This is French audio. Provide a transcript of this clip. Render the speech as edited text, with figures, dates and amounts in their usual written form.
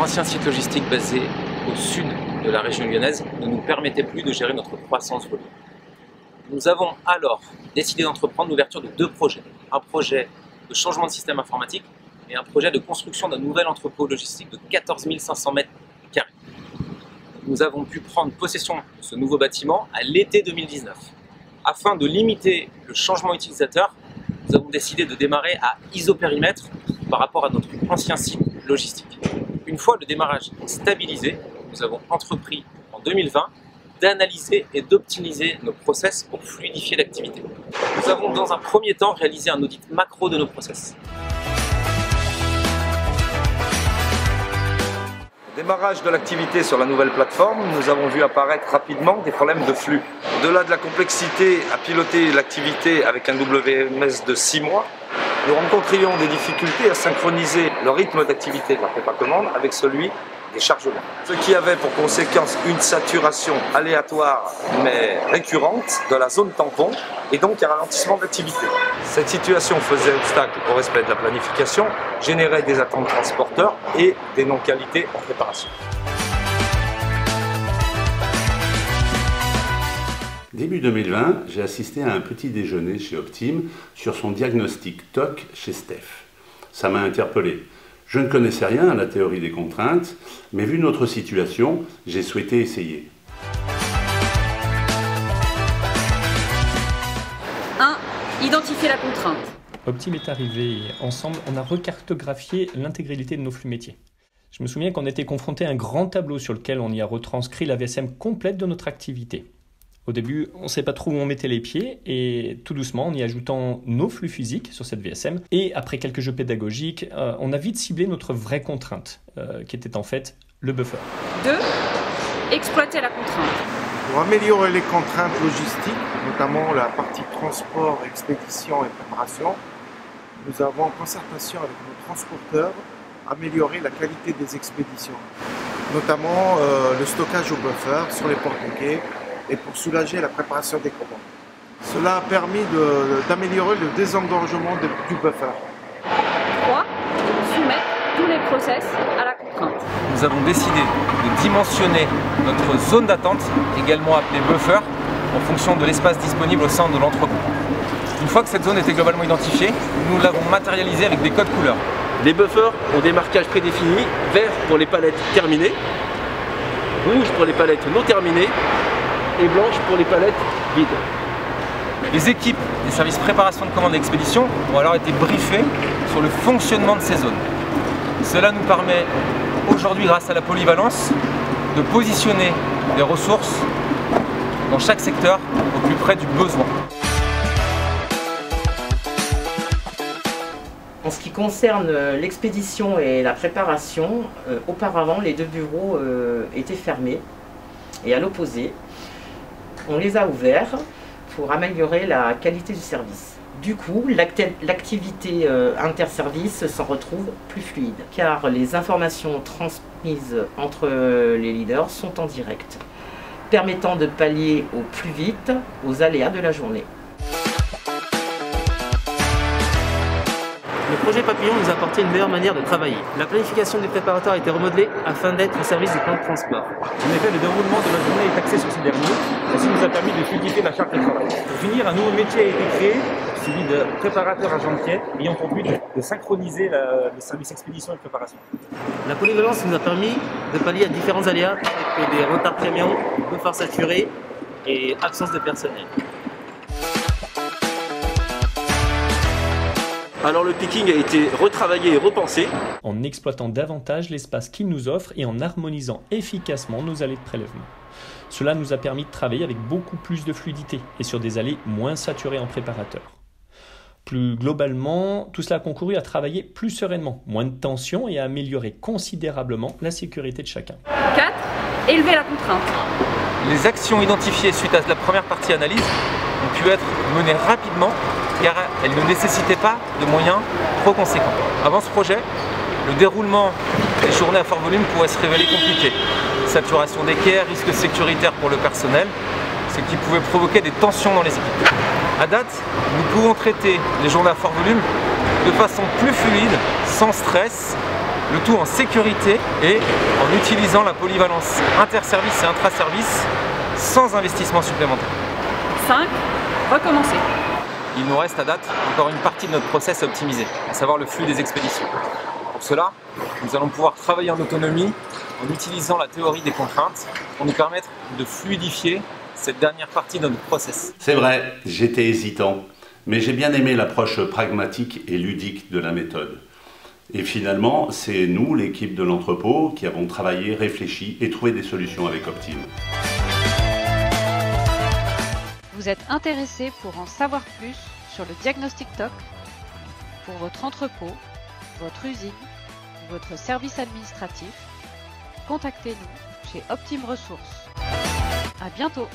ancien site logistique basé au sud de la région lyonnaise ne nous permettait plus de gérer notre croissance volume. Nous avons alors décidé d'entreprendre l'ouverture de deux projets. Un projet de changement de système informatique et un projet de construction d'un nouvel entrepôt logistique de 14 500 mètres carrés. Nous avons pu prendre possession de ce nouveau bâtiment à l'été 2019. Afin de limiter le changement utilisateur, nous avons décidé de démarrer à isopérimètre par rapport à notre ancien site logistique. Une fois le démarrage stabilisé, nous avons entrepris en 2020 d'analyser et d'optimiser nos process pour fluidifier l'activité. Nous avons dans un premier temps réalisé un audit macro de nos process. Au démarrage de l'activité sur la nouvelle plateforme, nous avons vu apparaître rapidement des problèmes de flux. Au-delà de la complexité à piloter l'activité avec un WMS de 6 mois, nous rencontrions des difficultés à synchroniser le rythme d'activité de la prépa-commande avec celui des chargements. Ce qui avait pour conséquence une saturation aléatoire mais récurrente de la zone tampon et donc un ralentissement d'activité. Cette situation faisait obstacle au respect de la planification, générait des attentes transporteurs et des non-qualités en préparation. Début 2020, j'ai assisté à un petit déjeuner chez Optime sur son diagnostic TOC chez Steph. Ça m'a interpellé. Je ne connaissais rien à la théorie des contraintes, mais vu notre situation, j'ai souhaité essayer. 1. Identifier la contrainte. Optime est arrivé et ensemble, on a recartographié l'intégralité de nos flux métiers. Je me souviens qu'on était confronté à un grand tableau sur lequel on y a retranscrit la VSM complète de notre activité. Au début, on ne savait pas trop où on mettait les pieds et tout doucement, en y ajoutant nos flux physiques sur cette VSM et après quelques jeux pédagogiques, on a vite ciblé notre vraie contrainte qui était en fait le buffer. 2. Exploiter la contrainte. Pour améliorer les contraintes logistiques, notamment la partie transport, expédition et préparation, nous avons en concertation avec nos transporteurs amélioré la qualité des expéditions, notamment le stockage au buffer sur les porte-bouquets et pour soulager la préparation des commandes. Cela a permis d'améliorer le désengorgement du buffer. 3. Soumettre tous les process à la contrainte. Nous avons décidé de dimensionner notre zone d'attente, également appelée buffer, en fonction de l'espace disponible au sein de l'entrepôt. Une fois que cette zone était globalement identifiée, nous l'avons matérialisée avec des codes couleurs. Les buffers ont des marquages prédéfinis, vert pour les palettes terminées, rouge pour les palettes non terminées, et blanche pour les palettes vides. Les équipes des services préparation de commande et expédition ont alors été briefées sur le fonctionnement de ces zones. Cela nous permet aujourd'hui, grâce à la polyvalence, de positionner des ressources dans chaque secteur au plus près du besoin. En ce qui concerne l'expédition et la préparation, auparavant les deux bureaux étaient fermés et à l'opposé, on les a ouverts pour améliorer la qualité du service. Du coup, l'activité interservice s'en retrouve plus fluide, car les informations transmises entre les leaders sont en direct, permettant de pallier au plus vite aux aléas de la journée. Le projet Papillon nous a apporté une meilleure manière de travailler. La planification des préparateurs a été remodelée afin d'être au service du plan de transport. En effet, le déroulement de la journée est axé sur ce dernier. Ceci nous a permis de fluidifier la charge de travail. Pour finir, un nouveau métier a été créé, celui de préparateur agent de quai, ayant pour but de synchroniser le service expédition et préparation. La polyvalence nous a permis de pallier à différents aléas, tels que des retards camions, buffers saturés et absence de personnel. Alors le picking a été retravaillé et repensé. En exploitant davantage l'espace qu'il nous offre et en harmonisant efficacement nos allées de prélèvement. Cela nous a permis de travailler avec beaucoup plus de fluidité et sur des allées moins saturées en préparateur. Plus globalement, tout cela a concouru à travailler plus sereinement, moins de tension et à améliorer considérablement la sécurité de chacun. 4. Élever la contrainte. Les actions identifiées suite à la première partie analyse ont pu être menées rapidement car elles ne nécessitaient pas de moyens trop conséquents. Avant ce projet, le déroulement des journées à fort volume pourrait se révéler compliqué. Saturation des quais, risques sécuritaires pour le personnel, ce qui pouvait provoquer des tensions dans les équipes. À date, nous pouvons traiter les journées à fort volume de façon plus fluide, sans stress Le tout en sécurité et en utilisant la polyvalence interservice et intraservice sans investissement supplémentaire. 5. Recommencer. Il nous reste à date encore une partie de notre process à optimiser, à savoir le flux des expéditions. Pour cela, nous allons pouvoir travailler en autonomie en utilisant la théorie des contraintes pour nous permettre de fluidifier cette dernière partie de notre process. C'est vrai, j'étais hésitant, mais j'ai bien aimé l'approche pragmatique et ludique de la méthode. Et finalement, c'est nous, l'équipe de l'entrepôt, qui avons travaillé, réfléchi et trouvé des solutions avec Optime. Vous êtes intéressé pour en savoir plus sur le diagnostic TOC pour votre entrepôt, votre usine ou votre service administratif, contactez-nous chez Optime Ressources. À bientôt!